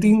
3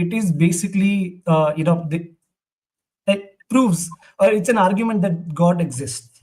it is basically it proves or it's an argument that God exists۔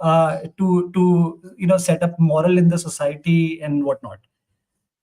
to set up moral in the society and what not۔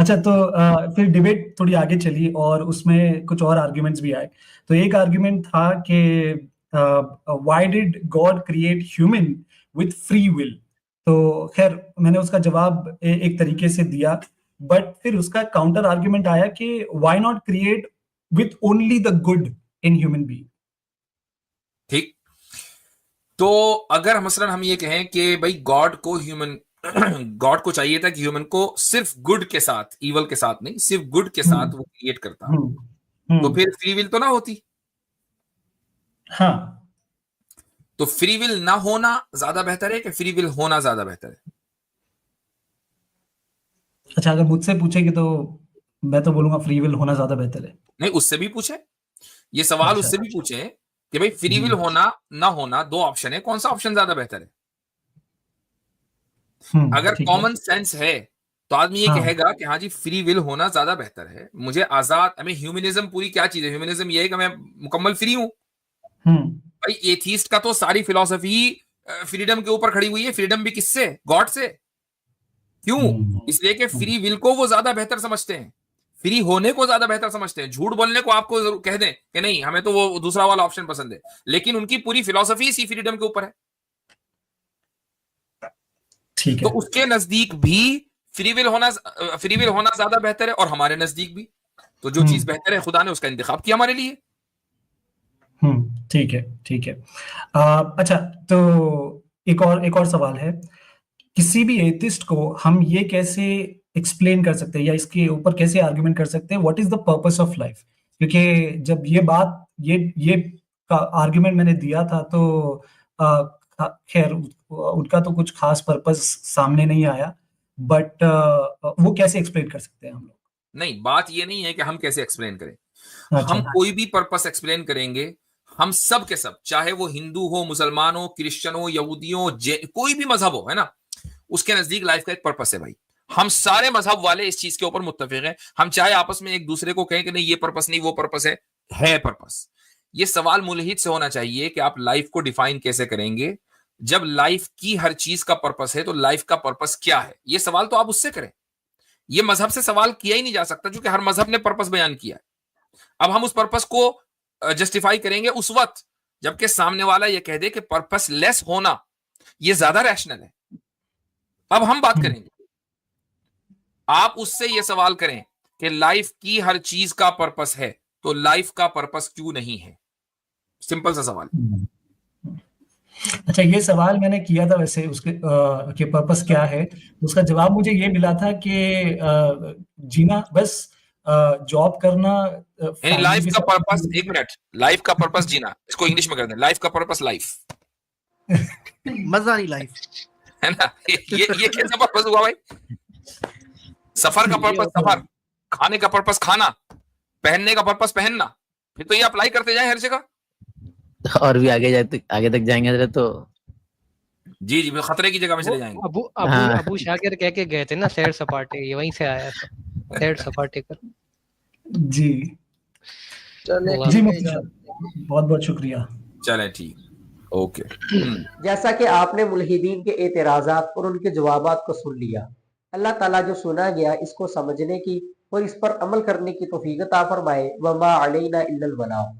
अच्छा, तो फिर debate थोड़ी आगे चली और उसमें कुछ और आर्ग्यूमेंट्स भी आए। तो एक आर्ग्यूमेंट था कि why did God create human with free will? तो खैर मैंने उसका जवाब एक तरीके से दिया, बट फिर उसका काउंटर आर्ग्यूमेंट आया कि why not create with only the good in human being? ठीक, तो अगर मसलन हम ये कहें कि भाई गॉड को चाहिए था कि ह्यूमन को सिर्फ गुड के साथ, ईवल के साथ नहीं, सिर्फ गुड के साथ वो क्रिएट करता, तो फिर फ्री विल तो ना होती। हाँ, तो फ्री विल ना होना ज्यादा बेहतर है कि फ्री विल होना ज्यादा बेहतर है? अच्छा, अगर मुझसे पूछेगी तो मैं तो बोलूंगा फ्री विल होना ज्यादा बेहतर है। नहीं, उससे भी पूछे, ये सवाल अच्छा, उससे भी पूछे कि भाई फ्री विल होना ना होना, दो ऑप्शन है, कौन सा ऑप्शन ज्यादा बेहतर है? अगर ठीक है। कॉमन सेंस है तो आदमी ये हाँ, कहेगा कि हाँ जी फ्री विल होना ज्यादा बेहतर है, मुझे आजाद, हमें ह्यूमनिज्म पूरी क्या चीज है? ह्यूमनिज्म ये है कि मैं मुकम्मल फ्री हूं। भाई एथीस्ट का तो सारी फिलॉसफी फ्रीडम के ऊपर खड़ी हुई है। फ्रीडम भी किससे? गॉड से। क्यों? इसलिए कि फ्री विल को वो ज्यादा बेहतर समझते हैं, फ्री होने को ज्यादा बेहतर समझते हैं। झूठ बोलने को आपको जरूर कह दें कि नहीं हमें तो वो दूसरा वाला ऑप्शन पसंद है, लेकिन उनकी पूरी फिलॉसफी इसी फ्रीडम के ऊपर है। ठीक तो है। उसके नजदीक भी फ्री विल होना ज्यादा बेहतर है, और हमारे नजदीक भी। तो जो चीज बेहतर है खुदा ने उसका इंतखाब किया हमारे लिए। ठीक है, ठीक है। अच्छा, तो एक और सवाल है। किसी भी एथिस्ट को हम ये कैसे एक्सप्लेन कर सकते हैं या इसके ऊपर कैसे आर्गुमेंट कर सकते हैं, what is the purpose of life? क्योंकि जब ये का आर्गुमेंट मैंने दिया था तो खैर उनका तो कुछ खास पर्पस सामने नहीं आया, बट वो कैसे एक्सप्लेन कर सकते हैं हम लोग? नहीं, बात ये नहीं है कि हम कैसे एक्सप्लेन करें। अच्छा, हम कोई भी पर्पस एक्सप्लेन करेंगे, हम सब के सब, चाहे वो हिंदू हो, मुसलमान हो, क्रिश्चियन हो, यहूदी हो, कोई भी मजहब हो, है ना, उसके नजदीक लाइफ का एक पर्पस है भाई। हम सारे मजहब वाले इस चीज के ऊपर मुत्तफिक हैं। हम चाहे आपस में एक दूसरे को कहें कि नहीं ये पर्पस नहीं वो पर्पस है पर्पस। ये सवाल मुल्हिद से होना चाहिए कि आप लाइफ को डिफाइन कैसे करेंगे। जब लाइफ की हर चीज का पर्पस है तो लाइफ का पर्पस क्या है, ये सवाल तो आप उससे करें। ये मजहब से सवाल किया ही नहीं जा सकता, क्योंकि हर मजहब ने पर्पस बयान किया है। अब हम उस पर्पस को जस्टिफाई करेंगे उस वक्त जबकि सामने वाला ये कह दे कि पर्पस लेस होना ये ज्यादा रैशनल है। अब हम बात करेंगे, आप उससे ये सवाल करें कि लाइफ की हर चीज का पर्पस है, तो लाइफ का पर्पस क्यों नहीं है? सिंपल सा सवाल। अच्छा, ये सवाल मैंने किया था वैसे उसके के पर्पस क्या है। उसका जवाब मुझे ये मिला था कि जीना बस, जॉब करना, लाइफ फैमिली का के पर्पस, साथ। एक मिनट, लाइफ का पर्पस जीना, इसको इंग्लिश में कर दें, लाइफ का पर्पस लाइफ, मजारी लाइफ, है ना। ये कैसा पर्पस हुआ भाई? सफर का पर्पस सफर, खाने का पर्पस खाना, पहनने का पर्पस पहनना, फिर तो ये अप्लाई करते जाए हर जगह। और भी आगे तक जाएंगे तो जी जी, खतरे की जगह में चले जाएंगे। अबू शाकिर कह के गए थे ना, सैर सपाटे, ये वहीं से आया था, सैर सपाटे कर। जी जी, बहुत बहुत शुक्रिया। चले ठीक, ओके। जैसा कि आपने मुल्हिदीन के एतराज़ात और उनके जवाबात को सुन लिया, अल्लाह ताला जो सुना गया इसको समझने की और इस पर अमल करने की तौफीक अता फरमाए। वमा अलैना इल्लल बलाग।